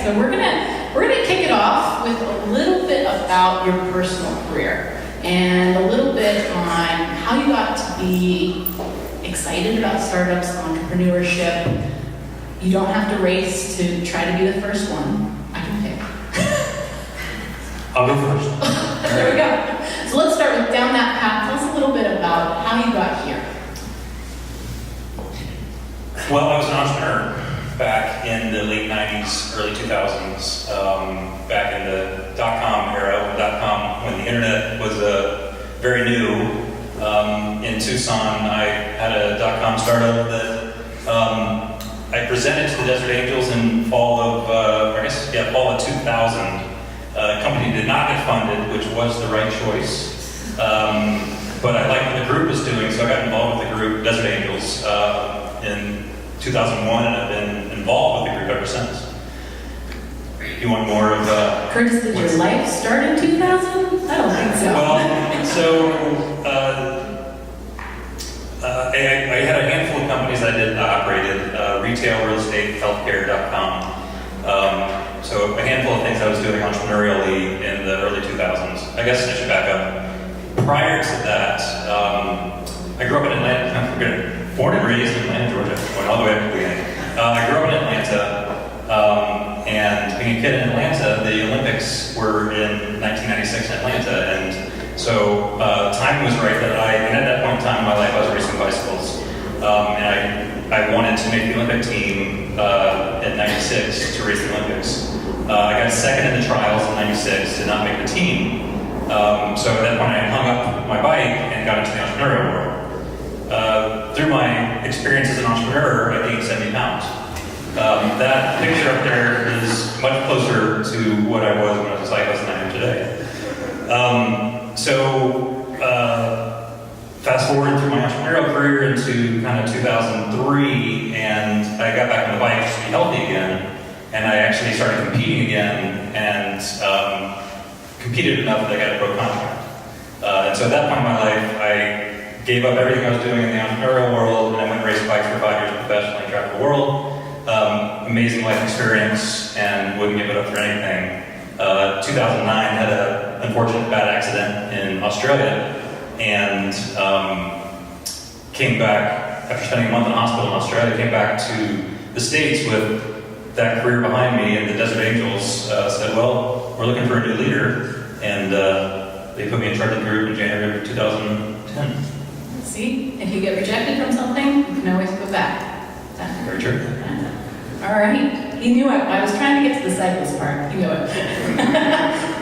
right, so we're gonna kick it off with a little bit about your personal career and a little bit on how you got to be excited about startups, entrepreneurship. You don't have to race to try to be the first one. I can pick. I'll go first. There we go. So let's start with down that path. Tell us a little bit about how you got here. Well, I was an entrepreneur back in the late 90s, early 2000s, back in the dot-com era, when the internet was very new. In Tucson, I had a dot-com startup that I presented to the Desert Angels in fall of 2000. Company did not get funded, which was the right choice. But I liked what the group was doing, so I got involved with the group, Desert Angels, in 2001, and I've been involved with the group ever since. You want more of Curtis, did your life start in 2000? I don't think so. Well, so I had a handful of companies I operated, retail, real estate, healthcare.com. So a handful of things I was doing entrepreneurially in the early 2000s. I guess I should back up. Prior to that, I grew up in Atlanta. Born and raised in Atlanta, Georgia. Went all the way up to the beginning. I grew up in Atlanta, and being a kid in Atlanta, the Olympics were in 1996 in Atlanta, and so timing was right and at that point in time in my life, I was racing bicycles, and I wanted to make the Olympic team in 96 to race the Olympics. I got second in the trials in 96, did not make the team. So at that point, I hung up my bike and got into the entrepreneurial world. Through my experience as an entrepreneur, I gained 70 pounds. That picture up there is much closer to what I was when I was a cyclist than I am today. Fast forward through my entrepreneurial career into kind of 2003, and I got back on the bike just to be healthy again, and I actually started competing again, and competed enough that I got a pro contract. And so at that point in my life, I gave up everything I was doing in the entrepreneurial world, and I went racing bikes for 5 years professionally, traveled the world. Amazing life experience, and wouldn't give it up for anything. 2009, had an unfortunate bad accident in Australia, and came back, after spending a month in a hospital in Australia, came back to the States with that career behind me, and the Desert Angels said, well, we're looking for a new leader, and they put me in charge of the group in January of 2010. See, if you get rejected from something, you can always go back. Very true. All right. He knew it. I was trying to get to the cyclist part. He knew it.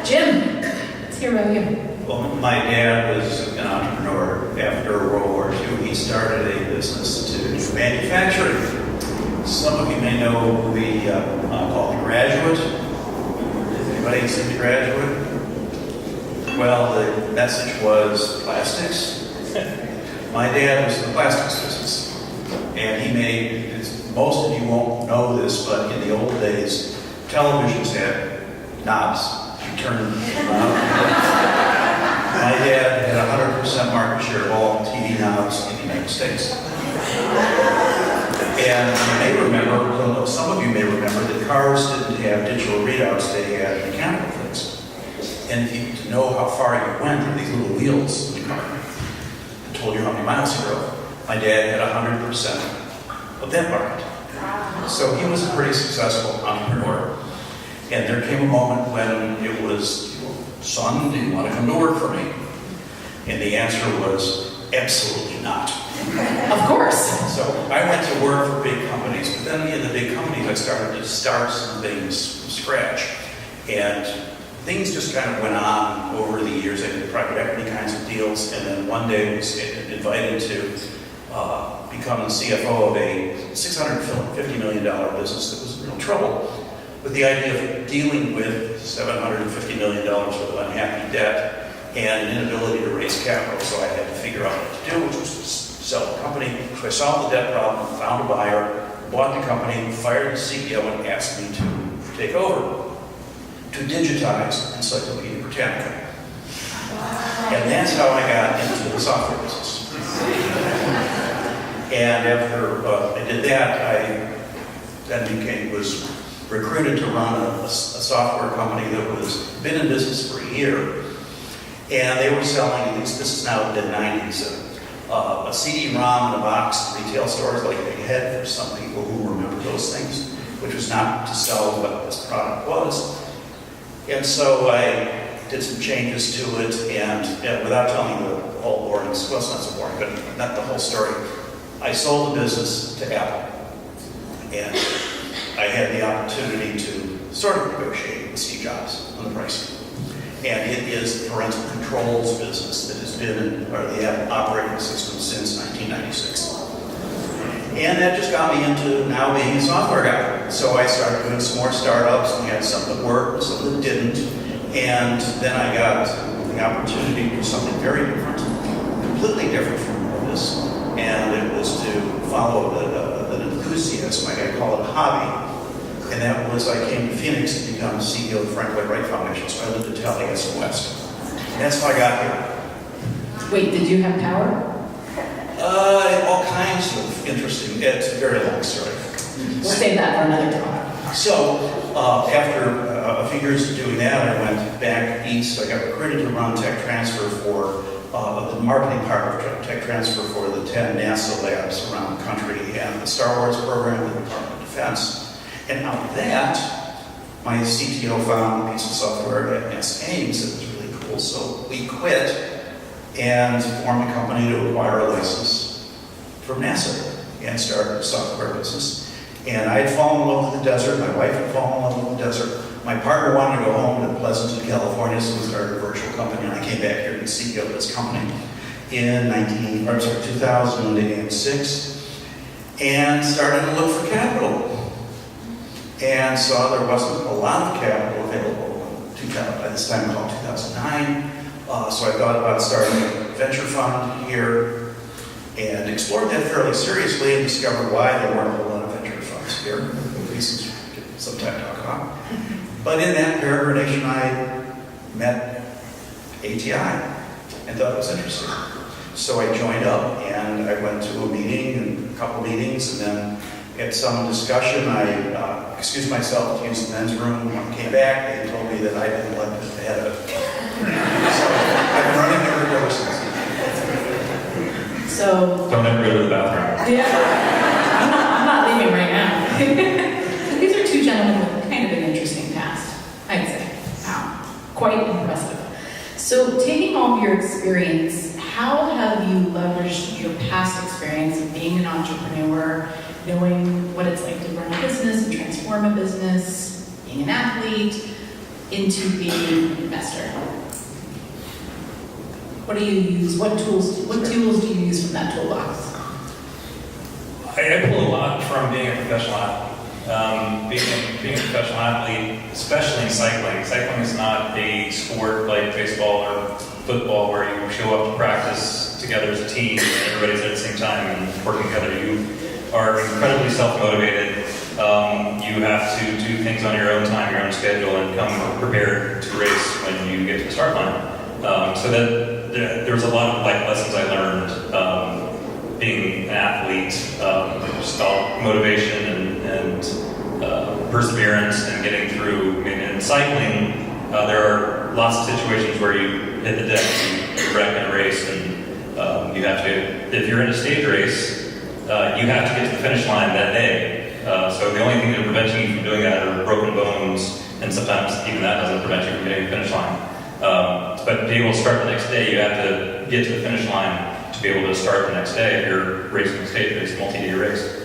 Jim, let's hear about you. Well, my dad was an entrepreneur. After World War II, he started a business to do manufacturing. Some of you may know the called The Graduate. Anybody seen The Graduate? Well, the message was plastics. My dad was in the plastics business, and he made, most of you won't know this, but in the old days, televisions had knobs. You turn them around. My dad had 100% market share of all TV knobs in the United States. And you may remember, some of you may remember, that cars didn't have digital readouts, they had mechanical things. And to know how far you went, there were these little wheels in the car. Told you how many miles you rode. My dad had 100% of that market. So he was a pretty successful entrepreneur. And there came a moment when it was, son, do you want to come to work for me? And the answer was, absolutely not. Of course. So I went to work for big companies, but then in the big companies I started to start some things from scratch. And things just kind of went on over the years. I did private equity kinds of deals, and then one day I was invited to become the CFO of a $650 million business that was in real trouble, with the idea of dealing with $750 million worth of unhappy debt and an inability to raise capital. So I had to figure out what to do, which was to sell the company. So I solved the debt problem, found a buyer, bought the company, fired the CEO, and asked me to take over, to digitize Encyclopedia Britannica. And that's how I got into the software business. And after I did that, I then recruited to run a software company that was been in business for a year. And they were selling, at least this is now the mid-90s, a CD-ROM in a box in retail stores like they had for some people who remember those things, which was not to sell what this product was. And so I did some changes to it, and without telling you the whole boring, well, it's not so boring, but not the whole story, I sold the business to Apple. And I had the opportunity to sort of negotiate with Steve Jobs on the pricing. And it is the parental controls business that has been part of the Apple operating system since 1996. And that just got me into now being a software guy. So I started doing some more startups, and we had some that worked and some that didn't. And then I got the opportunity to do something very different, completely different from this. And it was to follow an enthusiasm, I call it a hobby. And that was, I came to Phoenix to become CEO of the Frank Lloyd Wright Foundation, so I lived in Tallahassee West. And that's how I got here. Wait, did you have power? All kinds of interesting, it's a very long story. We'll save that for another time. So, after a few years of doing that, I went back east. I got recruited to run tech transfer for the marketing part of tech transfer for the 10 NASA labs around the country and the Star Wars program, the Department of Defense. And out of that, my CTO found a piece of software at NASA Ames that was really cool. So we quit and formed a company to acquire a license from NASA and started a software business. And I had fallen in love with the desert. My wife had fallen in love with the desert. My partner wanted to go home to Pleasanton, California, so we started a virtual company. And I came back here to be CEO of this company in 2006 and started to look for capital. And saw there wasn't a lot of capital available by this time called 2009. So I thought about starting a venture fund here and explored that fairly seriously and discovered why there weren't a lot of venture funds here, reasons we could sometime talk about. But in that peregrination, I met ATI and thought it was interesting. So I joined up and I went to a meeting and a couple meetings, and then at some discussion, I excused myself to use the men's room. When I came back, they told me that I didn't let them ahead of it. So I've been running every ever since. So Don't ever go to the bathroom. yeah, I'm not leaving right now. These are two gentlemen with kind of an interesting past, I'd say. Wow, quite impressive. So taking all of your experience, how have you leveraged your past experience of being an entrepreneur, knowing what it's like to run a business and transform a business, being an athlete, into being an investor? What do you use? What tools do you use from that toolbox? I pull a lot from being a professional athlete. Being a professional athlete, especially in cycling. Cycling is not a sport like baseball or football where you show up to practice together as a team and everybody's there at the same time and working together. You are incredibly self-motivated. You have to do things on your own time, your own schedule, and come prepared to race when you get to the start line. So that there was a lot of life lessons I learned being an athlete, just all motivation and perseverance and getting through. I mean, in cycling, there are lots of situations where you hit the deck, you wreck in a race, and you have to, if you're in a stage race, you have to get to the finish line that day. So the only thing that prevents you from doing that are broken bones, and sometimes even that doesn't prevent you from getting to the finish line. But to be able to start the next day, you have to get to the finish line to be able to start the next day if you're racing a stage race, a multi-day race.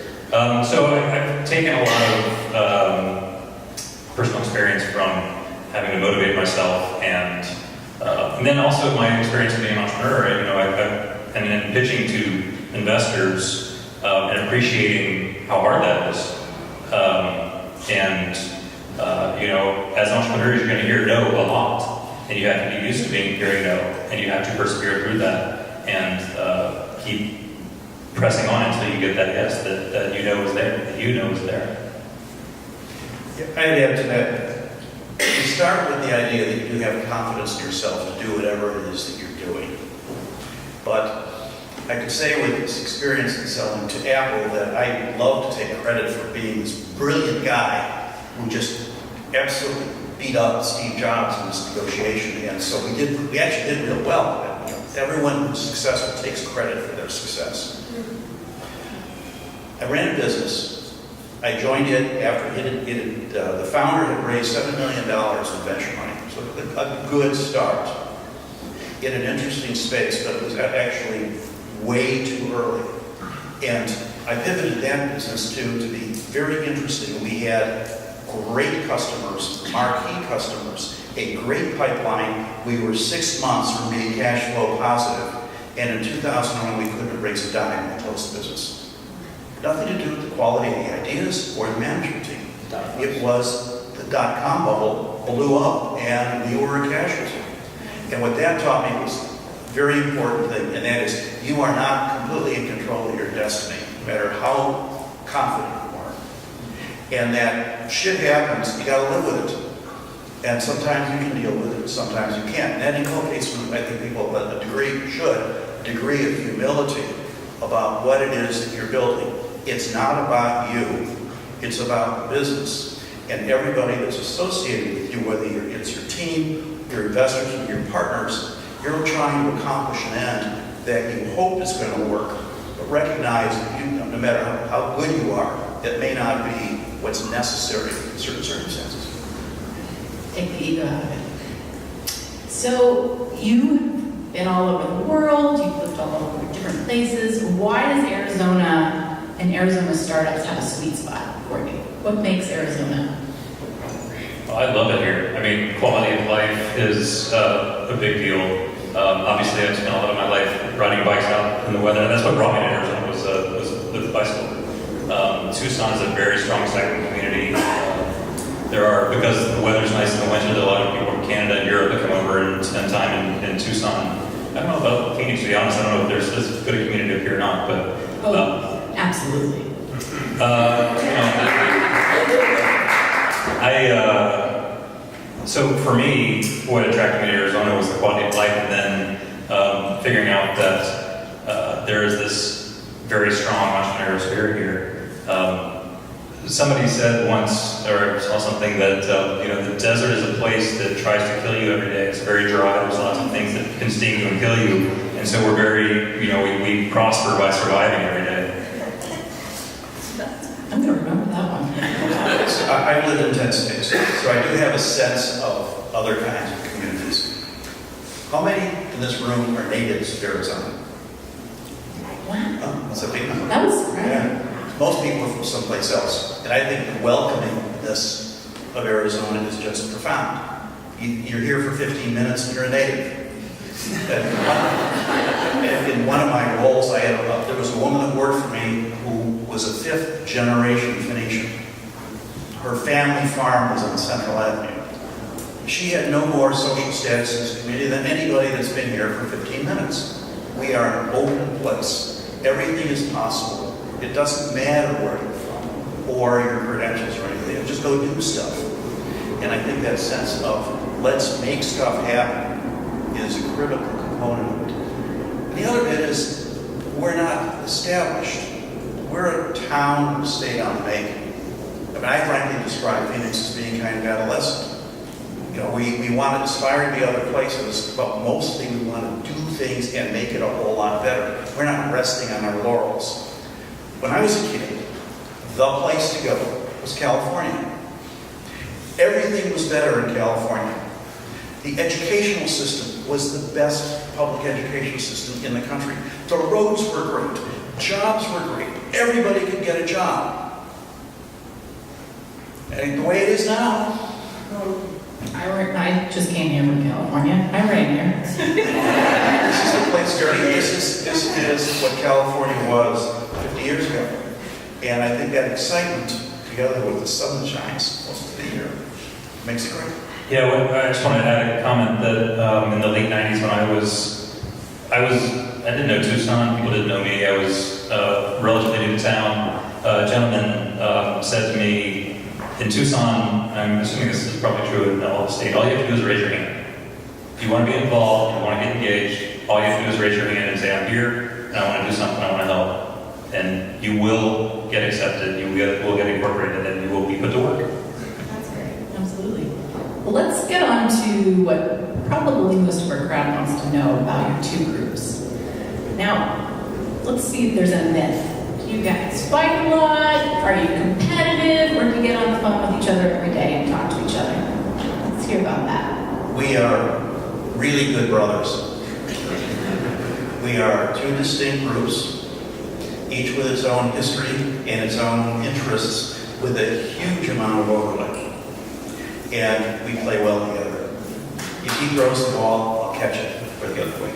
So I've taken a lot of personal experience from having to motivate myself, and then also my experience of being an entrepreneur. And then pitching to investors and appreciating how hard that is. As entrepreneurs, you're going to hear no a lot, and you have to be used to hearing no, and you have to persevere through that and keep pressing on until you get that yes that you know is there, that you know is there. Yeah, I'd add to that. You start with the idea that you do have confidence in yourself to do whatever it is that you're doing. But I could say with this experience in selling to Apple that I love to take credit for being this brilliant guy who just absolutely beat up Steve Jobs in this negotiation. And so we actually did real well. Everyone who's successful takes credit for their success. I ran a business. I joined it after the founder had raised $7 million in venture money. So a good start in an interesting space, but it was actually way too early. And I pivoted that business to be very interesting. We had great customers, marquee customers, a great pipeline. We were 6 months from being cash flow positive. And in 2001, we couldn't have raised a dime and closed the business. Nothing to do with the quality of the ideas or the management team. It was the dot-com bubble blew up and we were a casualty. And what that taught me was a very important thing, and that is you are not completely in control of your destiny, no matter how confident you are. And that shit happens, you gotta live with it. And sometimes you can deal with it, sometimes you can't. And that inculcates, I think people a degree of humility about what it is that you're building. It's not about you, it's about the business. And everybody that's associated with you, whether it's your team, your investors, or your partners, you're trying to accomplish an end that you hope is going to work, but recognize that no matter how good you are, that may not be what's necessary in certain circumstances. Take the ego out of it. So you've been all over the world, you've lived all over different places. Why does Arizona and Arizona startups have a sweet spot for you? What makes Arizona? Well, I love it here. I mean, quality of life is a big deal. Obviously, I've spent a lot of my life riding bikes out in the weather, and that's what brought me to Arizona was the bicycle. Tucson is a very strong cycling community. Because the weather's nice in the winter, there are a lot of people from Canada and Europe that come over and spend time in Tucson. I don't know about Phoenix, to be honest. I don't know if there's as good a community up here or not, but... Absolutely. So for me, what attracted me to Arizona was the quality of life, and then figuring out that there is this very strong entrepreneurial spirit here. Somebody said once, or I saw something that the desert is a place that tries to kill you every day. It's very dry. There's lots of things that can sting you and kill you, and so we're very, we prosper by surviving every day. I'm going to remember that one. I've lived in 10 states, so I do have a sense of other kinds of communities. How many in this room are natives of Arizona? Wow. Oh, that's a big number. That was great. Yeah. Most people are from someplace else. And I think the welcomingness of Arizona is just profound. You're here for 15 minutes and you're a native. And in one of my roles, there was a woman that worked for me who was a fifth generation Phoenician. Her family farm was on Central Avenue. She had no more social status in this community than anybody that's been here for 15 minutes. We are an open place. Everything is possible. It doesn't matter where you're from or your credentials or anything. Just go do stuff. And I think that sense of let's make stuff happen is a critical component of it. And the other bit is we're not established. We're a town or state on the making. I mean, I frankly describe Phoenix as being kind of adolescent. We want to aspire to be other places, but mostly we want to do things and make it a whole lot better. We're not resting on our laurels. When I was a kid, the place to go was California. Everything was better in California. The educational system was the best public education system in the country. The roads were great. Jobs were great. Everybody could get a job. And the way it is now, I just came here from California. I ran here. this is the place, this is what California was 50 years ago. And I think that excitement, together with the sun that shines most of the year, makes it great. Yeah, I just want to add a comment that in the late 90s when I didn't know Tucson, people didn't know me, I was relatively new to town. A gentleman said to me, in Tucson, I'm assuming this is probably true in all the state, all you have to do is raise your hand. If you want to be involved, you want to get engaged, all you have to do is raise your hand and say, I'm here, and I want to do something, I want to help. And you will get accepted, you will get incorporated, and you will be put to work. to what probably most of our crowd wants to know about your two groups. Now, let's see if there's a myth. Do you guys fight a lot? Are you competitive? Or do you get on the phone with each other every day and talk to each other? Let's hear about that. We are really good brothers. We are two distinct groups, each with its own history and its own interests, with a huge amount of overlap. And we play well together. If he throws the ball, I'll catch it, or the other way.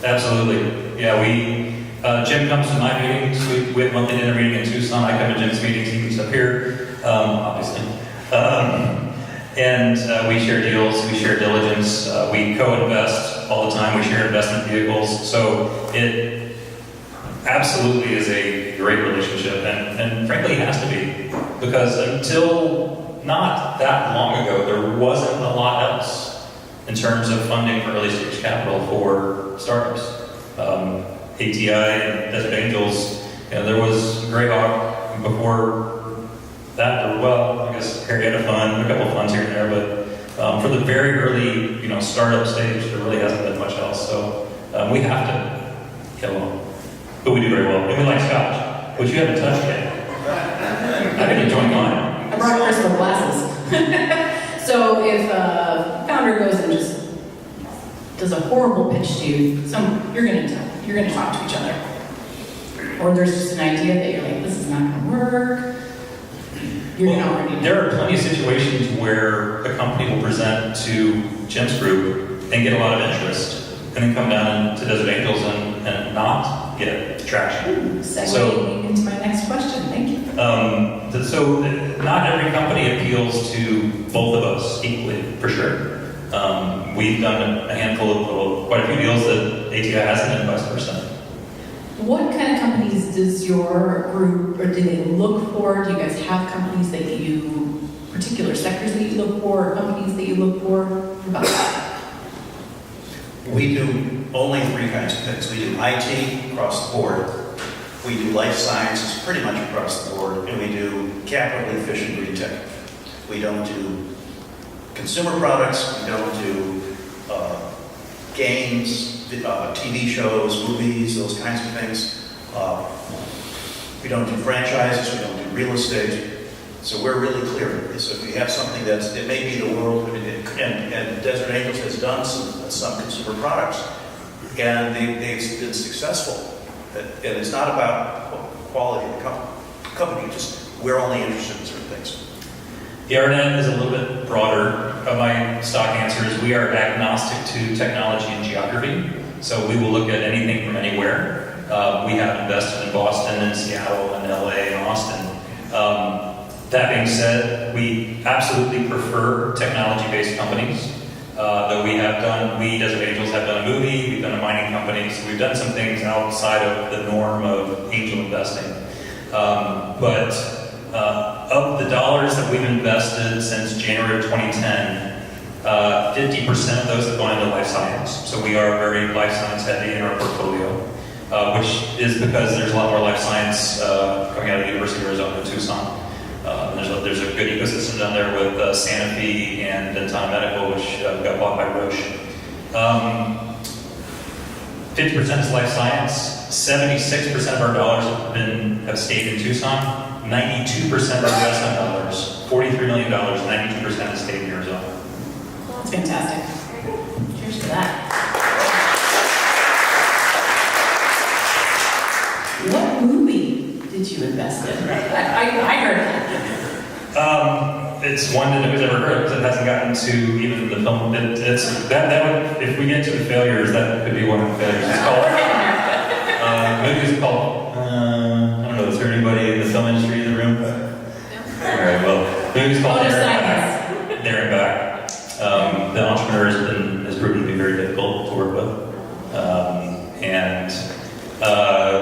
Absolutely. Yeah, Jim comes to my meetings. We have monthly dinner meeting in Tucson. I come to Jim's meetings. He comes up here, obviously. And we share deals. We share diligence. We co-invest all the time. We share investment vehicles. So it absolutely is a great relationship, and frankly, it has to be, because until not that long ago, there wasn't a lot else in terms of funding for early stage capital for startups. ATI and Desert Angels, there was Greyhawk before that. Well, I guess Harry had a couple of funds here and there, but for the very early, startup stage, there really hasn't been much else. So we have to get along, but we do very well, and we like scotch, which you haven't touched yet. I've been enjoying mine. I brought crystal glasses. So if a founder goes and just does a horrible pitch to you, you're gonna talk to each other. Or there's just an idea that you're like, this is not gonna work. You're not ready. There are plenty of situations where a company will present to Jim's group and get a lot of interest, and then come down to Desert Angels and not get traction. Segueing into my next question, thank you. So not every company appeals to both of us equally, for sure. We've done a handful of, quite a few deals that ATI hasn't, and vice versa. What kind of companies does your group, or do they look for? Do you guys have companies that particular sectors that you look for, or companies that you look for? What about that? We do only three kinds of things. We do IT across the board. We do life sciences pretty much across the board, and we do capital efficient green tech. We don't do consumer products. We don't do games, TV shows, movies, those kinds of things. We don't do franchises. We don't do real estate. So we're really clear. So if you have something it may be the world, and Desert Angels has done some consumer products, and they've been successful. And it's not about quality of the company, just we're only interested in certain things. The RNN is a little bit broader. My stock answer is we are agnostic to technology and geography. So we will look at anything from anywhere. We have invested in Boston and Seattle and LA and Austin. That being said, we absolutely prefer technology-based companies. Though we, Desert Angels, have done a movie, we've done a mining company, so we've done some things outside of the norm of angel investing. But of the dollars that we've invested since January of 2010, 50% of those have gone into life science. So we are very life science heavy in our portfolio, which is because there's a lot more life science coming out of the University of Arizona in Tucson. There's a good ecosystem down there with Sanofi and Dentana Medical, which got bought by Roche. 50% is life science. 76% of our dollars have stayed in Tucson. 92% of our investment dollars, $43 million, 92% has stayed in Arizona. That's fantastic. Cheers to that. What movie did you invest in? I heard that. It's one that nobody's ever heard because it hasn't gotten to even the film. If we get to the failures, that could be one of the failures. It's called. The movie is called. I don't know. Is there anybody in the film industry in the room? All right. Well, the movie is called There and Back. The entrepreneur has proven to be very difficult to work with, and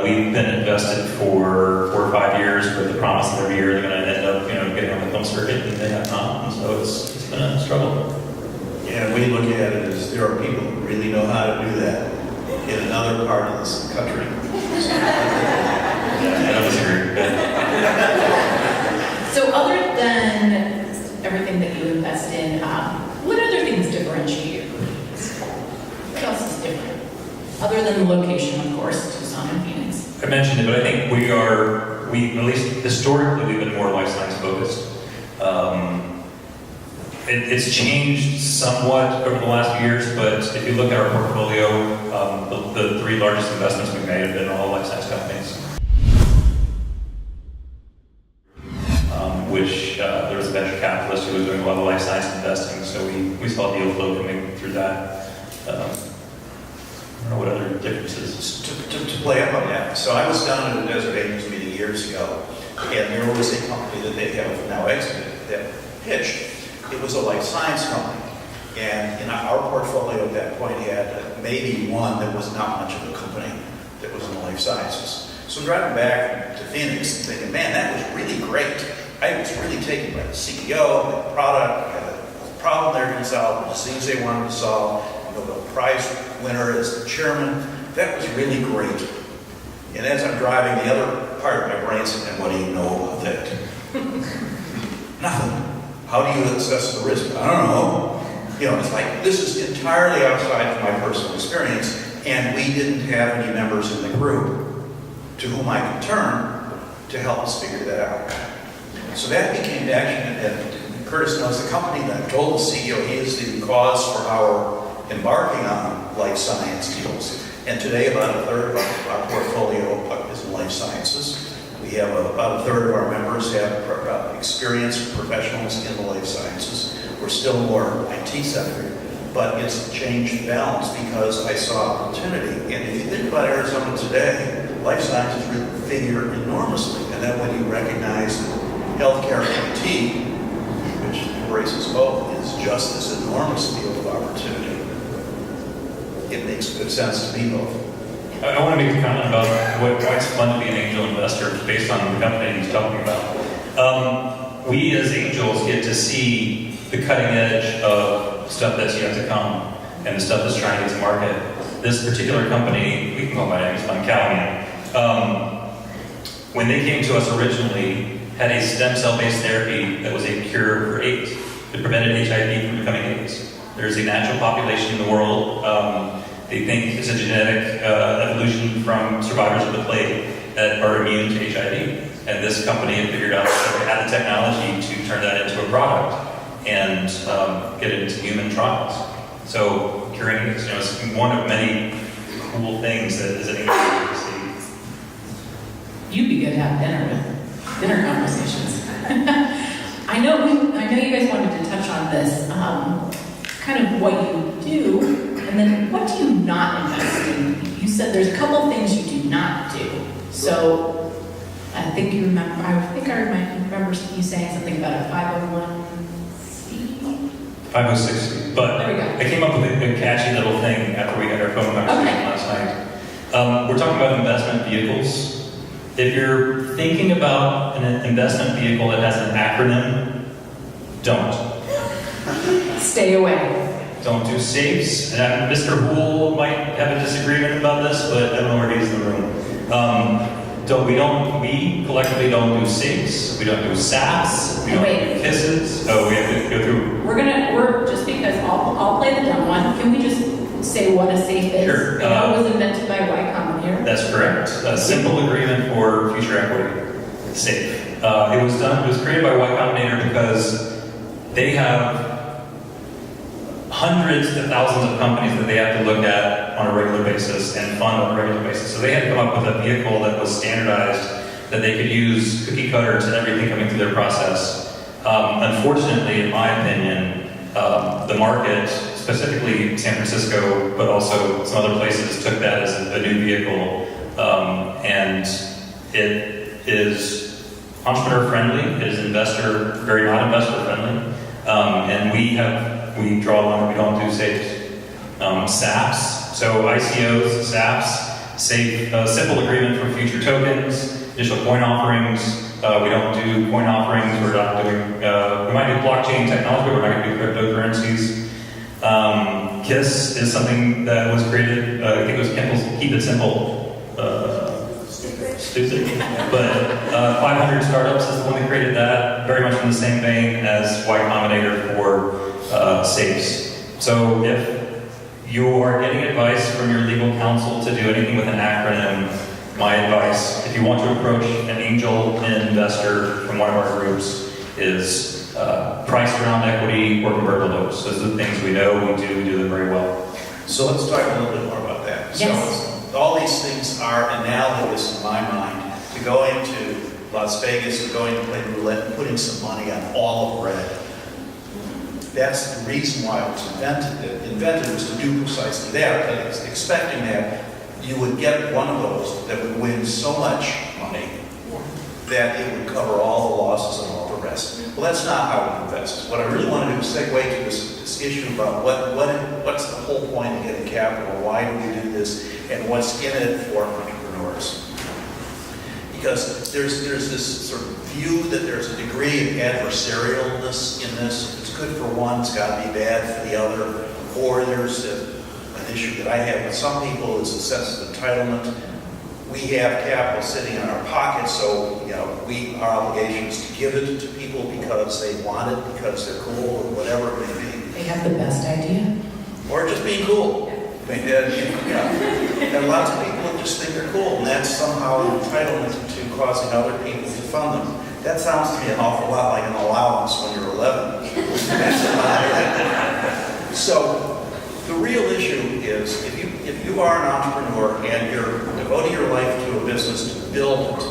we've been invested for 4 or 5 years with the promise that every year they're going to end up, getting on the film circuit, and they have not. And so it's been a struggle. Yeah, we look at it as there are people who really know how to do that in another part of this country. I don't disagree. So other than everything that you invest in, what other things differentiate you? than the location, of course, Tucson and Phoenix. I mentioned it, but I think we at least historically, we've been more life science focused. It's changed somewhat over the last few years, but if you look at our portfolio, the three largest investments we've made have been all life science companies. Which there was a venture capitalist who was doing a lot of life science investing, so we saw deal flow coming through that. I don't know what other differences. To play up on that, so I was down at a Desert Angels meeting years ago, and there was a company that they have now exited that pitched. It was a life science company, and in our portfolio at that point had maybe one that was not much of a company that was in the life sciences. So I'm driving back to Phoenix and thinking, man, that was really great. I was really taken by the CEO, the product, the problem they're going to solve, the disease they wanted to solve, Nobel Prize winner as the chairman. That was really great. And as I'm driving, the other part of my brain said, and what do you know about that? Nothing. How do you assess the risk? I don't know. It's like, this is entirely outside of my personal experience, and we didn't have any members in the group to whom I could turn to help us figure that out. So that became action, and Curtis knows the company, and I told the CEO he is the cause for our embarking on life science deals. And today, about a third of our portfolio is in life sciences. We have about a third of our members have experienced professionals in the life sciences. We're still more IT centered, but it's changed balance because I saw opportunity. And if you think about Arizona today, life sciences really figure enormously. And then when you recognize that healthcare IT, which embraces both, is just this enormous field of opportunity, it makes good sense to be both. I want to make a comment about why it's fun to be an angel investor based on the company he's talking about. We as angels get to see the cutting edge of stuff that's yet to come and the stuff that's trying to get to market. This particular company, we can call my name, it's fun, Calvin. When they came to us originally, had a stem cell-based therapy that was a cure for AIDS. It prevented HIV from becoming AIDS. There's a natural population in the world. They think it's a genetic evolution from survivors of the plague that are immune to HIV. And this company had figured out that they had the technology to turn that into a product and get it into human trials. So curing is one of many cool things that is an angel to see. You'd be good to have dinner conversations. I know you guys wanted to touch on this, kind of what you do. And then what do you not invest in? You said there's a couple things you do not do. So I think I remember you saying something about a 501c. 506, but There we go. I came up with a catchy little thing after we had our phone conversation last night. We're talking about investment vehicles. If you're thinking about an investment vehicle that has an acronym, don't. Stay away. Don't do safes. And Mr. Hool might have a disagreement about this, but I don't know where he's in the room. We collectively don't do safes. We don't do SAPs. We don't do kisses. Oh, we have to go through. We're just because I'll play the dumb one. Can we just say what a safe is? Sure. I know it was invented by Y Combinator. That's correct. A simple agreement for future equity. Safe. It was created by Y Combinator because they have hundreds to thousands of companies that they have to look at on a regular basis and fund on a regular basis. So they had to come up with a vehicle that was standardized, that they could use cookie cutters and everything coming through their process. Unfortunately, in my opinion, the market, specifically San Francisco, but also some other places, took that as a new vehicle. And it is entrepreneur friendly, it is very not investor friendly. And we draw one, we don't do safes. SAPs, so ICOs, SAPs, safe, simple agreement for future tokens, initial coin offerings. We don't do coin offerings, we're not doing, we might do blockchain technology, but we're not going to do cryptocurrencies. KISS is something that was created, I think it was Kendall's Keep It Simple. Stupid. But 500 Startups is the one that created that, very much in the same vein as Y Combinator for safes. So if you are getting advice from your legal counsel to do anything with an acronym, my advice, if you want to approach an angel investor from one of our groups, is price around equity or convertible notes. Those are the things we know, we do them very well. So let's talk a little bit more about that. Yes. So all these things are analogous in my mind to going to Las Vegas and going to play roulette and putting some money on all of red. That's the reason why it was invented. Invented was to do precisely that, but it's expecting that you would get one of those that would win so much money that it would cover all the losses and all the rest. Well, that's not how we invest. What I really want to do is segue to this issue about what's the whole point of getting capital, why do we do this, and what's in it for entrepreneurs. Because there's this sort of view that there's a degree of adversarialness in this. If it's good for one, it's got to be bad for the other. Or there's an issue that I have with some people is a sense of entitlement. We have capital sitting in our pockets, so our obligation is to give it to people because they want it, because they're cool, or whatever it may be. They have the best idea. Or just being cool. And lots of people just think they're cool, and that's somehow an entitlement to causing other people to fund them. That sounds to me an awful lot like an allowance when you're 11. So the real issue is if you are an entrepreneur and you're devoting your life to a business to build it,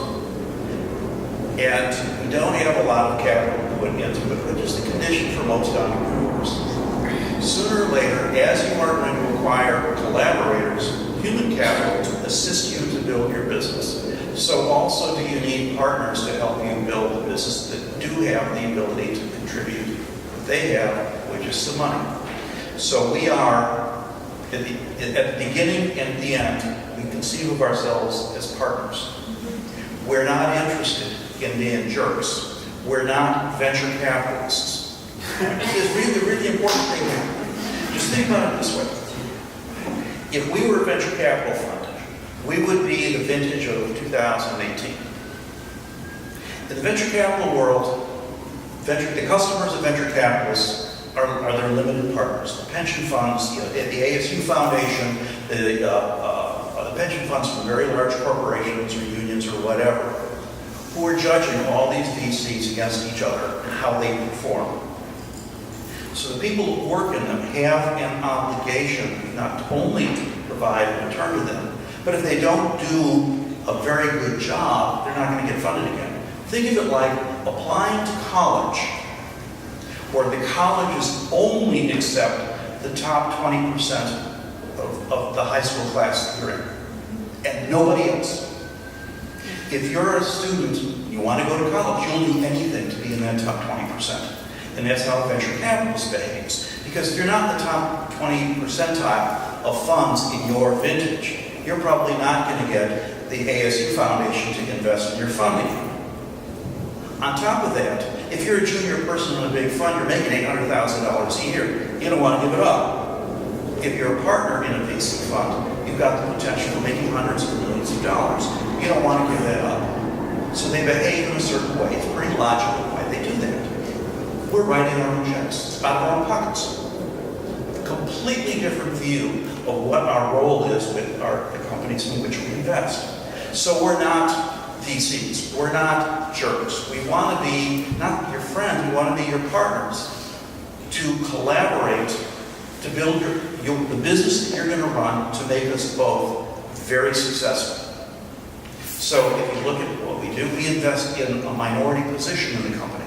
and you don't have a lot of capital put into it, which is the condition for most entrepreneurs. Sooner or later, as you are going to acquire collaborators, human capital to assist you to build your business. So also do you need partners to help you build a business that do have the ability to contribute what they have, which is some money. So we are, at the beginning and the end, we conceive of ourselves as partners. We're not interested in being jerks. We're not venture capitalists. It's really, really important thing here. Just think about it this way. If we were a venture capital fund, we would be the vintage of 2018. In the venture capital world, the customers of venture capitalists are their limited partners. The pension funds, the ASU Foundation, the pension funds from very large corporations or unions or whatever, who are judging all these VCs against each other and how they perform. So the people who work in them have an obligation not only to provide a return to them, but if they don't do a very good job, they're not going to get funded again. Think of it like applying to college, where the colleges only accept the top 20% of the high school class that you're in, and nobody else. If you're a student, you want to go to college, you'll do anything to be in that top 20%. And that's how venture capitalist behaves. Because if you're not in the top 20 percentile of funds in your vintage, you're probably not going to get the ASU Foundation to invest in your funding. On top of that, if you're a junior person in a big fund, you're making $800,000 a year, you don't want to give it up. If you're a partner in a VC fund, you've got the potential for making hundreds of millions of dollars. You don't want to give that up. So they behave in a certain way. It's pretty logical why they do that. We're writing our own checks out of our own pockets. A completely different view of what our role is with the companies in which we invest. So we're not VCs. We're not jerks. We want to be not your friends. We want to be your partners to collaborate to build the business that you're going to run to make us both very successful. So if you look at what we do, we invest in a minority position in the company.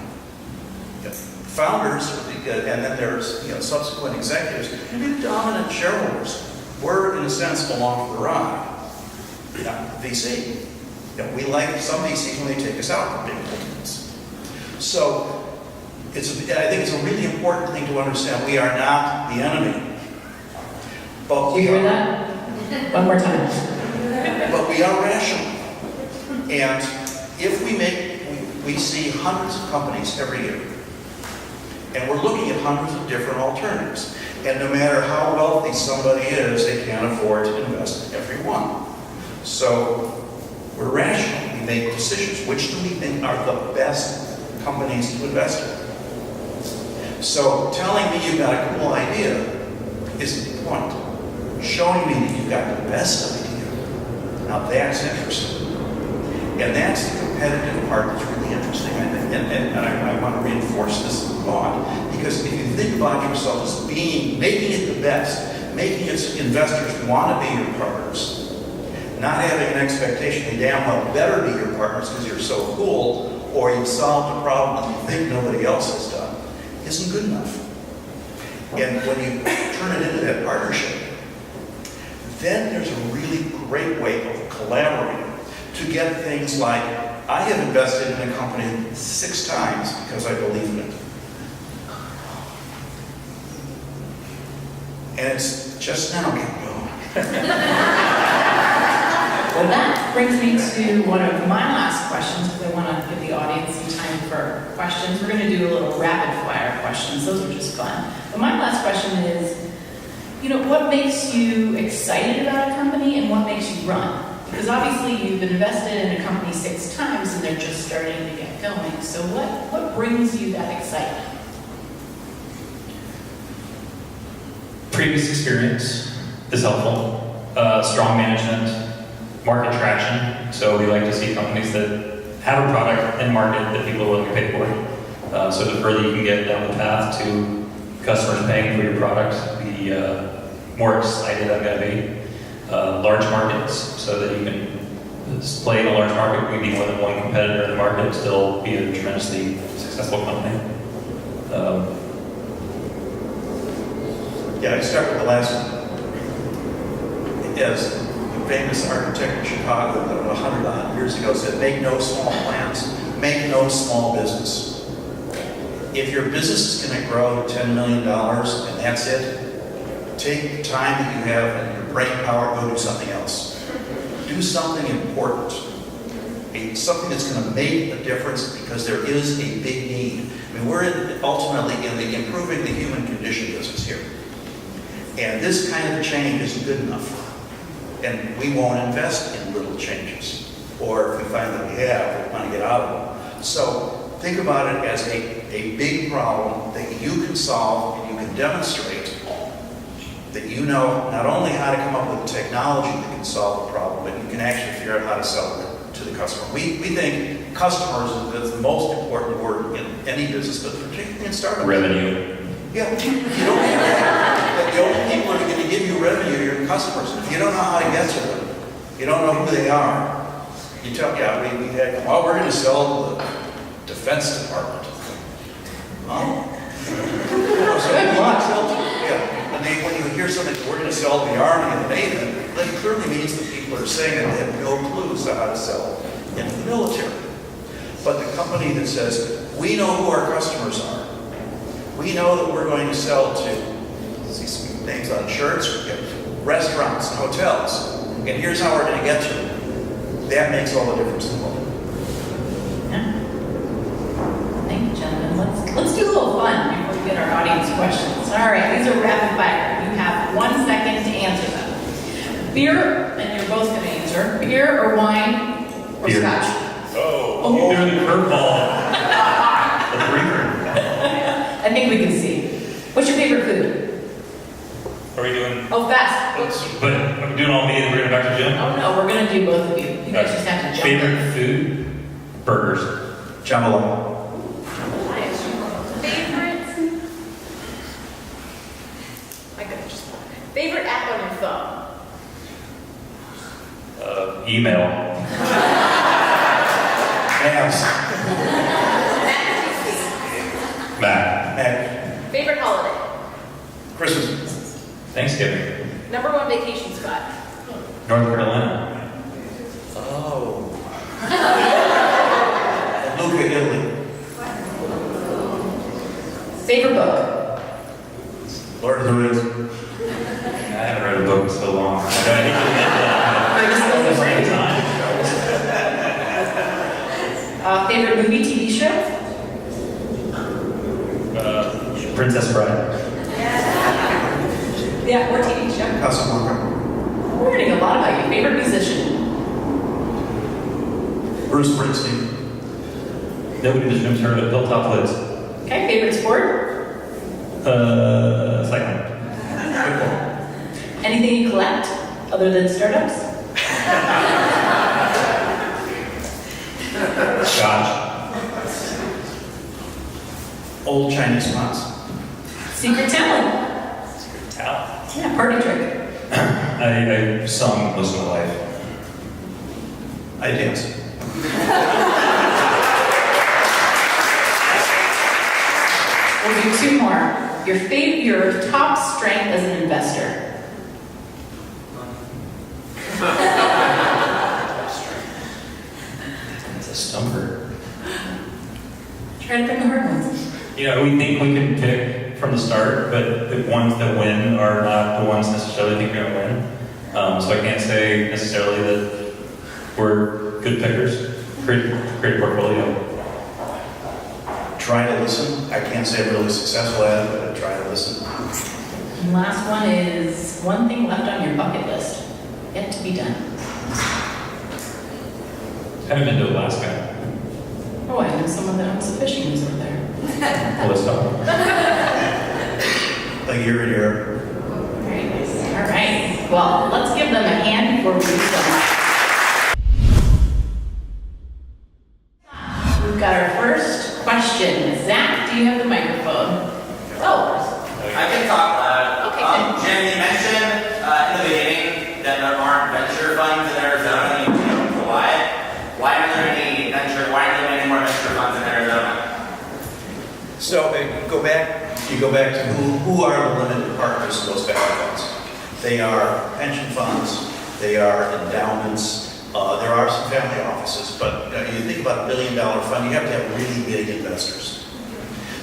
Founders, and then there's subsequent executives, can be dominant shareholders. We're, in a sense, along for the ride. VC. We like some VCs when they take us out for big multiples. So I think it's a really important thing to understand. We are not the enemy. But Do you hear that? One more time. But we are rational. And if we see hundreds of companies every year. And we're looking at hundreds of different alternatives. And no matter how wealthy somebody is, they can't afford to invest in every one. So we're rational. We make decisions. Which do we think are the best companies to invest in? So telling me you've got a cool idea isn't the point. showing me that you've got the best idea. Now that's interesting. And that's the competitive part that's really interesting. And I want to reinforce this thought, because if you think about yourself as making it the best, making it so investors want to be your partners, not having an expectation they damn well better be your partners because you're so cool, or you've solved a problem that you think nobody else has done, isn't good enough. And when you turn it into that partnership, then there's a really great way of collaborating to get things like, I have invested in a company 6 times because I believe in it. And it's just now getting going. Well, that brings me to one of my last questions, because I want to give the audience some time for questions. We're going to do a little rapid fire questions. Those are just fun. But my last question is, what makes you excited about a company and what makes you run? Because obviously you've invested in a company 6 times and they're just starting to get going. So what brings you that excitement? Previous experience is helpful. Strong management, market traction. So we like to see companies that have a product in market that people are willing to pay for. So the further you can get down the path to customers paying for your product, the more excited I'm going to be. Large markets, so that you can play in a large market, we be more than one competitor in the market, and still be a tremendously successful company. Yeah, I start with the last one. As the famous architect in Chicago, 100 years ago, said, make no small plans, make no small business. If your business is going to grow to $10 million and that's it, take the time that you have and your brain power, go do something else. Do something important. Something that's going to make a difference, because there is a big need. I mean, we're ultimately in the improving the human condition business here. And this kind of change isn't good enough. And we won't invest in little changes. Or if we find that we have, we want to get out of them. So think about it as a big problem that you can solve and you can demonstrate that you know not only how to come up with technology that can solve the problem, but you can actually figure out how to sell it to the customer. We think customers is the most important word in any business, but particularly in startups. Revenue. Yeah, you don't have that. The only people that are going to give you revenue are your customers. If you don't know how to get to them, you don't know who they are. You tell, we had, well, we're going to sell to the Defense Department. Huh? When you hear something, we're going to sell to the Army and the Navy, that clearly means that people are saying that they have no clue as to how to sell into the military. But the company that says, we know who our customers are. We know that we're going to sell to, see some names on shirts, restaurants and hotels. And here's how we're going to get to them. That makes all the difference in the world. Yeah. Thank you, gentlemen. Let's do a little fun before we get our audience questions. All right, these are rapid fire. You have 1 second to answer them. Beer, and you're both going to answer. Beer or wine or Beer. scotch? Oh, you're doing the curveball. The breather. I think we can see. What's your favorite food? Are we doing? Oh, fast. But are we doing all me and we're going back to Jim? Oh no, we're going to do both of you. You guys just have to jump in. Favorite food? Burgers. Jambalaya. Favorite app on your phone? Email. Abs. Mac. Favorite holiday? Christmas. Thanksgiving. #1 vacation spot? North Carolina. Oh. Luca, Italy. Favorite book? Lord of the Rings. I haven't read a book in so long. I need to admit that. Favorite movie, TV show? Princess Bride. Yeah, or TV show. Casablanca. We're learning a lot about you. Favorite musician? Bruce Springsteen. Nobody in this room's heard of Hilltop Lids. Okay, favorite sport? Cycling. And Anything you collect other than startups? Scotch. Old Chinese fonts. Secret talent? Talent. Yeah, party trick. I sung most of my life. I dance. We'll do two more. Your top strength as an investor. It's a stumper. Try to pick the hard ones. You know, we think we can pick from the start, but the ones that win are not the ones necessarily think we're going to win. So I can't say necessarily that we're good pickers. Create a portfolio. Try to listen. I can't say I'm really successful at it, but I try to listen. And the last one is one thing left on your bucket list, yet to be done. Haven't been to Alaska. Oh, I know someone that owns a fishing resort there. Well, let's talk. A year in Europe. Very nice. All right. Well, let's give them a hand before we do them. We've got our first question. Zach, do you have the microphone? Oh, I can talk loud. Okay, good. Jim, you mentioned in the beginning that there aren't venture funds in Arizona. You know why? Why aren't there any more venture funds in Arizona? So you go back to who are the limited partners of those venture funds? They are pension funds, they are endowments, there are some family offices, but you think about $1 billion fund, you have to have really big investors.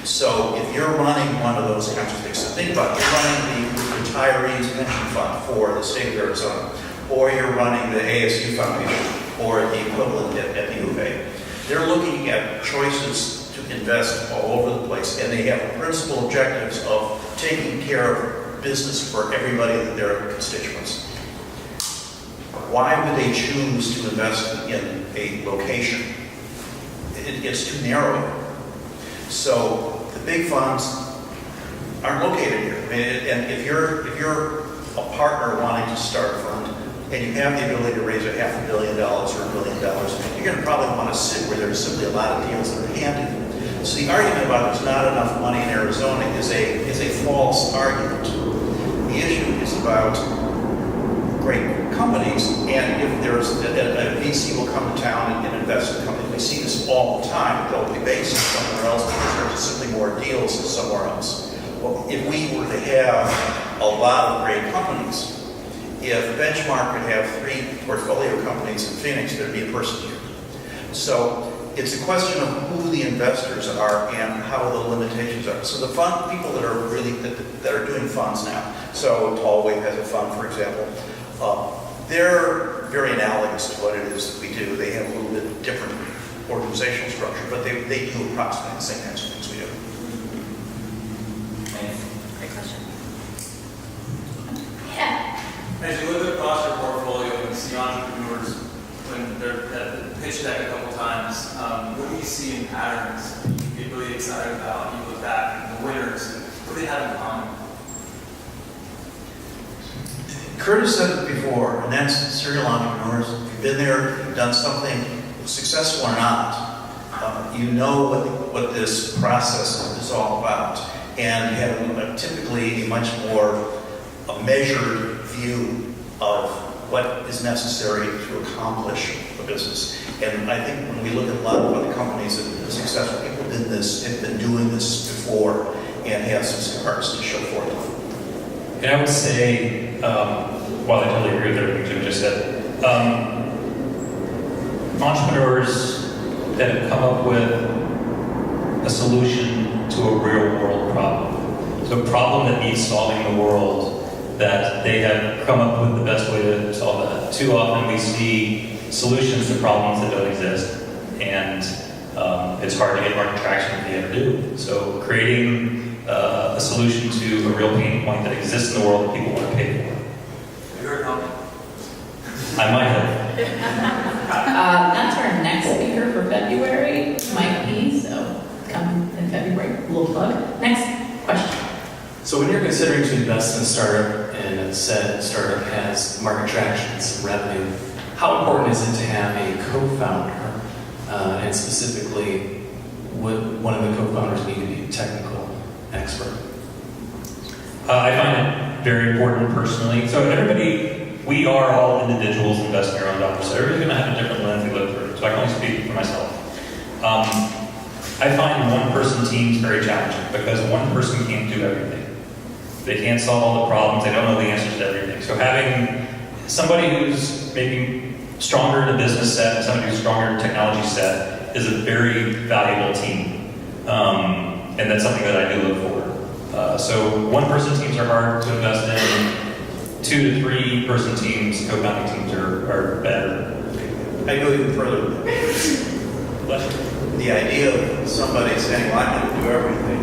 So if you're running one of those kinds of things, so think about it, you're running the retirees pension fund for the state of Arizona, or you're running the ASU Foundation, or the equivalent at the U of A. They're looking at choices to invest all over the place, and they have principal objectives of taking care of business for everybody that they're constituents. Why would they choose to invest in a location? It's too narrow. So the big funds aren't located here. And if you're a partner wanting to start a fund, and you have the ability to raise $500 million or $1 billion, you're going to probably want to sit where there's simply a lot of deals that are handed. So the argument about there's not enough money in Arizona is a false argument. The issue is about great companies, and if there's a VC will come to town and invest in a company. We see this all the time. They'll be based somewhere else because there's simply more deals somewhere else. Well, if we were to have a lot of great companies, if Benchmark could have 3 portfolio companies in Phoenix, there'd be a person here. So it's a question of who the investors are and how the limitations are. So the fund people that are doing funds now. So Tallwave has a fund, for example. They're very analogous to what it is that we do. They have a little bit different organizational structure, but they do approximately the same kinds of things we do. Great question. yeah. As you look across your portfolio and see entrepreneurs when they're pitch deck a couple times, what do you see in patterns you get really excited about? You look back at the winners, and what do they have in common? Curtis said it before, and that's serial entrepreneurs. If you've been there, you've done something, successful or not, you know what this process is all about. And you have typically a much more measured view of what is necessary to accomplish a business. And I think when we look at a lot of other companies that have been successful, people have been doing this before and have some scars to show for it. And I would say, while I totally agree with everything Jim just said, entrepreneurs that have come up with a solution to a real world problem. So a problem that needs solving in the world, that they have come up with the best way to solve that. Too often we see solutions to problems that don't exist, and it's hard to get market traction if they ever do. So creating a solution to a real pain point that exists in the world that people want to pay for. Have you heard of I might have. That's our next speaker for February, Mike P. So come in February, a little plug. Next question. So when you're considering to invest in a startup and a said startup has market traction and some revenue, how important is it to have a co-founder? And specifically, would one of the co-founders need to be a technical expert? I find it very important personally. So we are all individuals investing our own dollars. So everybody's going to have a different lens they look through. So I can only speak for myself. I find one-person teams very challenging because one person can't do everything. They can't solve all the problems. They don't know the answers to everything. So having somebody who's maybe stronger in the business set and somebody who's stronger in the technology set is a very valuable team. And that's something that I do look for. So one-person teams are hard to invest in. 2 to 3 person teams, co-founding teams are better. I go even further. The idea of somebody saying, well, I'm going to do everything.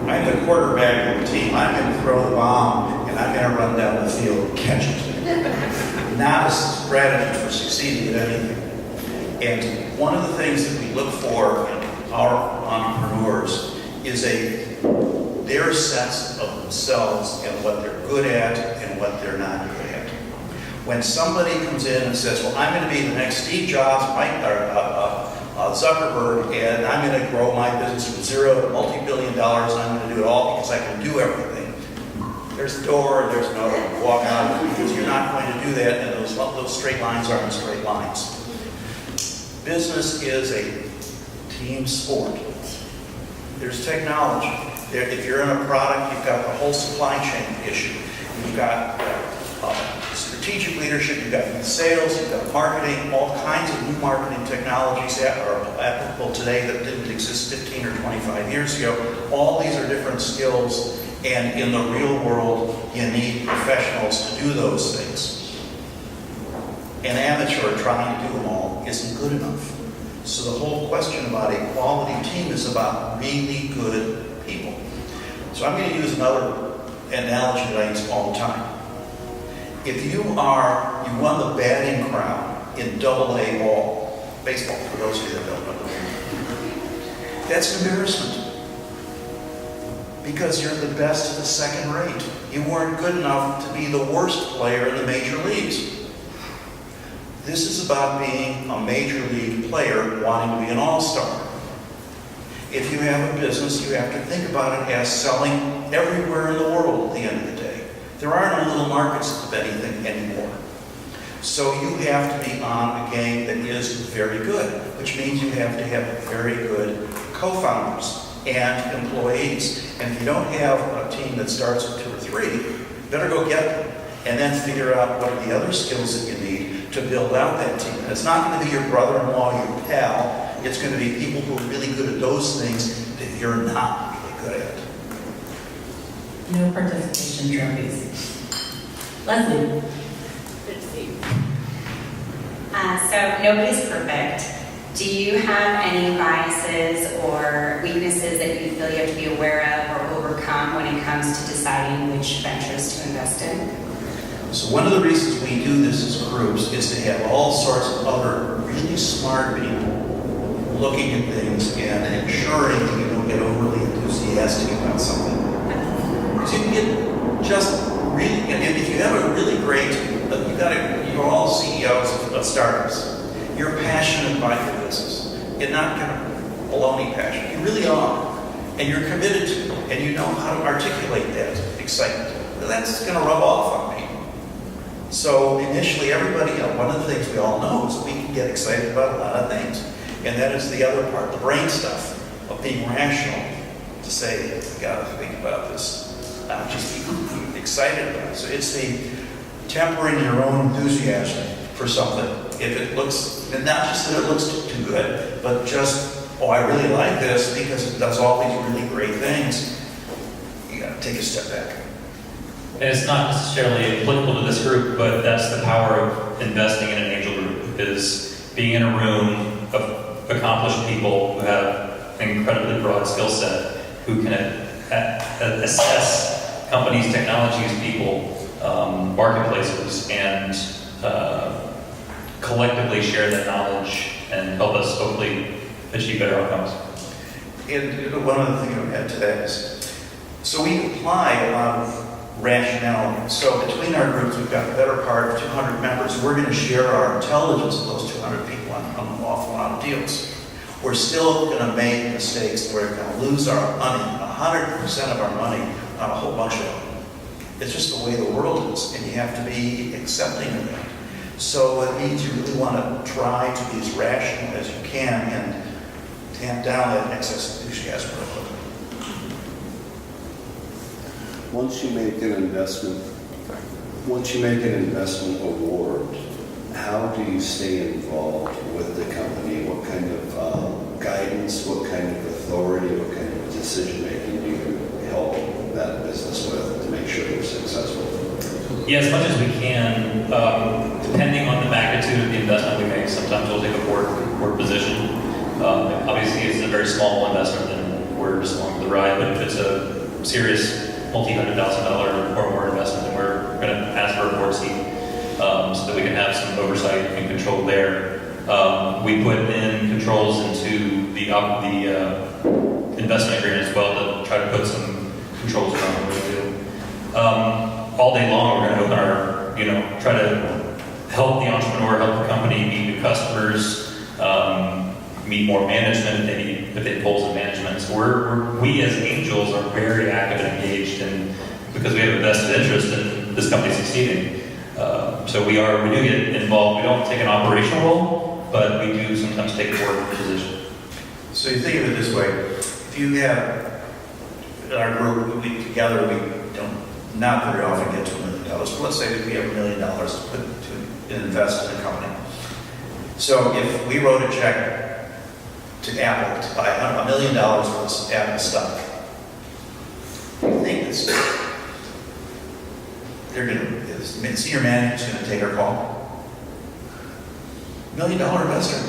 I'm the quarterback of the team. I'm going to throw the bomb, and I'm going to run down the field and catch it. Not a strategy for succeeding at anything. And one of the things that we look for in our entrepreneurs is their sense of themselves and what they're good at and what they're not good at. When somebody comes in and says, well, I'm going to be the next Steve Jobs, Zuckerberg, and I'm going to grow my business from $0 to multi-billion dollars, and I'm going to do it all because I can do everything. There's a door, there's no walk out, because you're not going to do that, and those straight lines aren't straight lines. Business is a team sport. There's technology. If you're in a product, you've got the whole supply chain issue. You've got strategic leadership, you've got sales, you've got marketing, all kinds of new marketing technologies that are applicable today that didn't exist 15 or 25 years ago. All these are different skills, and in the real world, you need professionals to do those things. An amateur trying to do them all isn't good enough. So the whole question about a quality team is about really good people. So I'm going to use another analogy that I use all the time. If you won the batting crown in AA ball, baseball, for those of you that don't know, that's an embarrassment. Because you're the best of the second rate. You weren't good enough to be the worst player in the major leagues. This is about being a major league player wanting to be an all-star. If you have a business, you have to think about it as selling everywhere in the world at the end of the day. There are no little markets of anything anymore. So you have to be on a game that is very good, which means you have to have very good co-founders and employees. And if you don't have a team that starts with 2 or 3, you better go get them. And then figure out what are the other skills that you need to build out that team. And it's not going to be your brother-in-law, your pal. It's going to be people who are really good at those things that you're not really good at. No participation trophies. Leslie. So nobody's perfect. Do you have any biases or weaknesses that you feel you have to be aware of or overcome when it comes to deciding which ventures to invest in? So one of the reasons we do this as groups is to have all sorts of other really smart people looking at things and ensuring that you don't get overly enthusiastic about something. Because you can get just really, and if you have a really great, you're all CEOs of startups. You're passionate about your business. You're not kind of baloney passion. You really are. And you're committed to it. And you know how to articulate that excitement. That's going to rub off on people. So initially, everybody, one of the things we all know is we can get excited about a lot of things. And that is the other part, the brain stuff of being rational, to say, you got to think about this, not just be excited about it. So it's the tempering your own enthusiasm for something. If it looks, and not just that it looks too good, but just, oh, I really like this because it does all these really great things. You got to take a step back. And it's not necessarily applicable to this group, but that's the power of investing in an angel group, is being in a room of accomplished people who have an incredibly broad skill set, who can assess companies, technologies, people, marketplaces, and collectively share that knowledge and help us hopefully achieve better outcomes. And one other thing I would add to that is, So we apply a lot of rationality. So between our groups, we've got the better part of 200 members. We're going to share our intelligence with those 200 people on an awful lot of deals. We're still going to make mistakes. We're going to lose our money, 100% of our money, on a whole bunch of them. It's just the way the world is, and you have to be accepting of that. So it means you really want to try to be as rational as you can and tamp down that excess enthusiasm real quick. Once you make an investment award, how do you stay involved with the company? What kind of guidance, what kind of authority, what kind of decision making do you help that business with to make sure they're successful? Yeah, as much as we can, depending on the magnitude of the investment we make, sometimes we'll take a board position. Obviously, it's a very small investment, then we're just along for the ride. But if it's a serious multi-$100,000 or more investment, then we're going to ask for a board seat so that we can have some oversight and control there. We put in controls into the investment agreement as well to try to put some controls around what we do. All day long, we're going to open our, try to help the entrepreneur, help the company meet new customers, meet more management if they goals in management. So we as angels are very active and engaged, and because we have a vested interest in this company succeeding. So we do get involved. We don't take an operational role, but we do sometimes take a board position. So you think of it this way: if you have in our group, we together, we don't not very often get to $1 million. But let's say that we have $1 million to put to invest in a company. So if we wrote a check to Apple to buy $1 million worth of Apple stock, you think senior management's going to take our call? $1 million investor.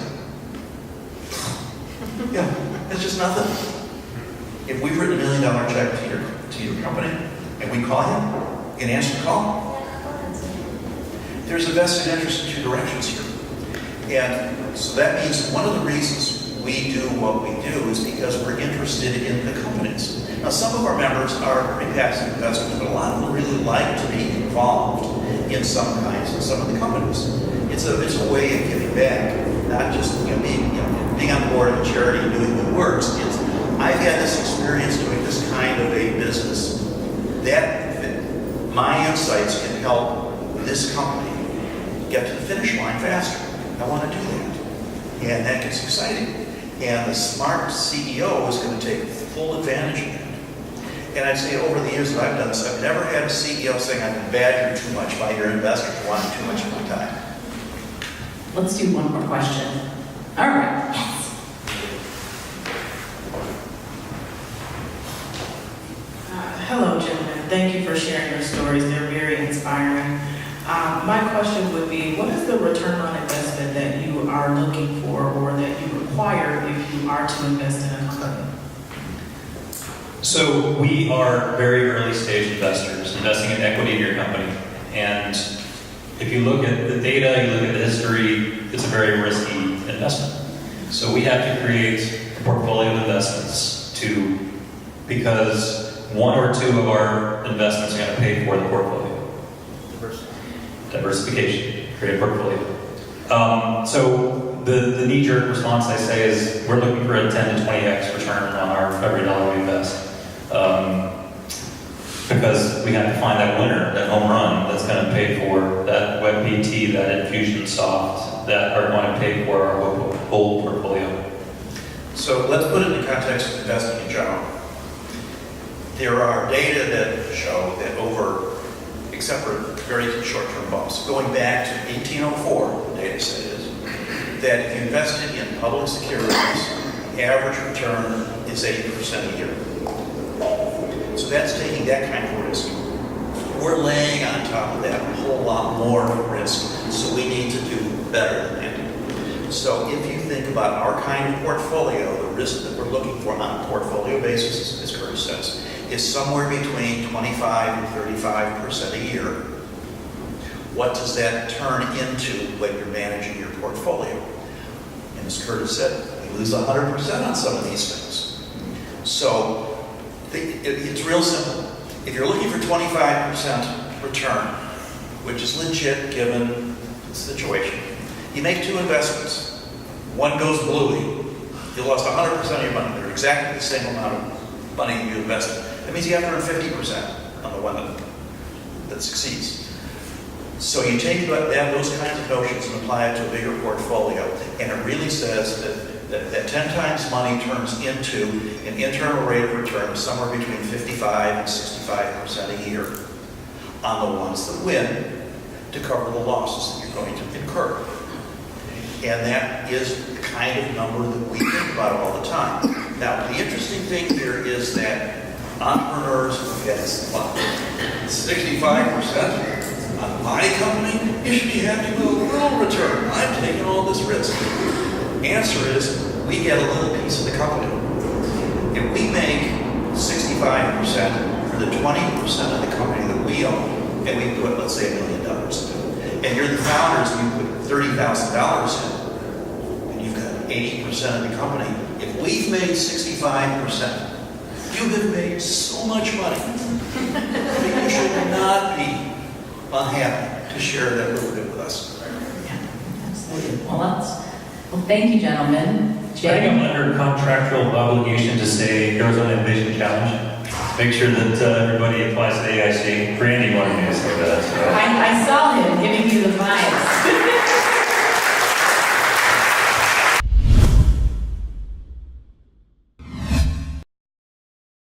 Yeah, it's just nothing. If we've written $1 million check to your company and we call him, you can answer the call. There's a vested interest in two directions here. And so that means one of the reasons we do what we do is because we're interested in the companies. Now, some of our members are pretty passive investors, but a lot of them really like to be involved in some of the companies. It's a way of giving back, not just being on board of a charity and doing good works. I've had this experience doing this kind of a business that my insights can help this company get to the finish line faster. I want to do that. And that gets exciting. And the smart CEO is going to take full advantage of that. And I'd say over the years that I've done this, I've never had a CEO saying I've been badgered too much by your investors wanting too much of my time. Let's do one more question. All right. Yes. Hello, gentlemen. Thank you for sharing your stories. They're very inspiring. My question would be, what is the return on investment that you are looking for or that you require if you are to invest in a company? So we are very early stage investors, investing in equity in your company. And if you look at the data, you look at the history, it's a very risky investment. So we have to create a portfolio of investments because one or two of our investments are going to pay for the portfolio. Diversification, create a portfolio. So the knee-jerk response I say is we're looking for a 10 to 20x return on every dollar we invest. Because we have to find that winner, that home run that's going to pay for that WebPT, that Infusionsoft, that are going to pay for our whole portfolio. So let's put it in the context of investing in general. There are data that show that except for very short-term bumps, going back to 1804, the data set is, that if you invested in public securities, the average return is 8% a year. So that's taking that kind of risk. We're laying on top of that a whole lot more risk, so we need to do better than that. So if you think about our kind of portfolio, the risk that we're looking for on a portfolio basis, as Curtis says, is somewhere between 25 and 35% a year. What does that turn into when you're managing your portfolio? And as Curtis said, we lose 100% on some of these things. So It's real simple. If you're looking for 25% return, which is legit given the situation, you make 2 investments. One goes bluey. You lost 100% of your money. They're exactly the same amount of money you invested. That means you have to earn 50% on the one that succeeds. So you take those kinds of notions and apply it to a bigger portfolio, and it really says that 10 times money turns into an internal rate of return of somewhere between 55 and 65% a year on the ones that win to cover the losses that you're going to incur. And that is the kind of number that we think about all the time. Now, the interesting thing here is that entrepreneurs look at this, 65% on my company, you should be happy with a little return. I'm taking all this risk. Answer is, we get a little piece of the company. If we make 65% for the 20% of the company that we own, and we put, let's say, $1 million into it, and you're the founders and you put $30,000 in, and you've got 80% of the company, if we've made 65%, you have made so much money that you should not be unhappy to share that little bit with us. Yeah, absolutely. Well, thank you, gentlemen. I think I'm under contractual obligation to say Arizona Innovation Challenge. Make sure that everybody applies to the AIC. Randy wanted me to say that. So. I saw him giving you the vibe.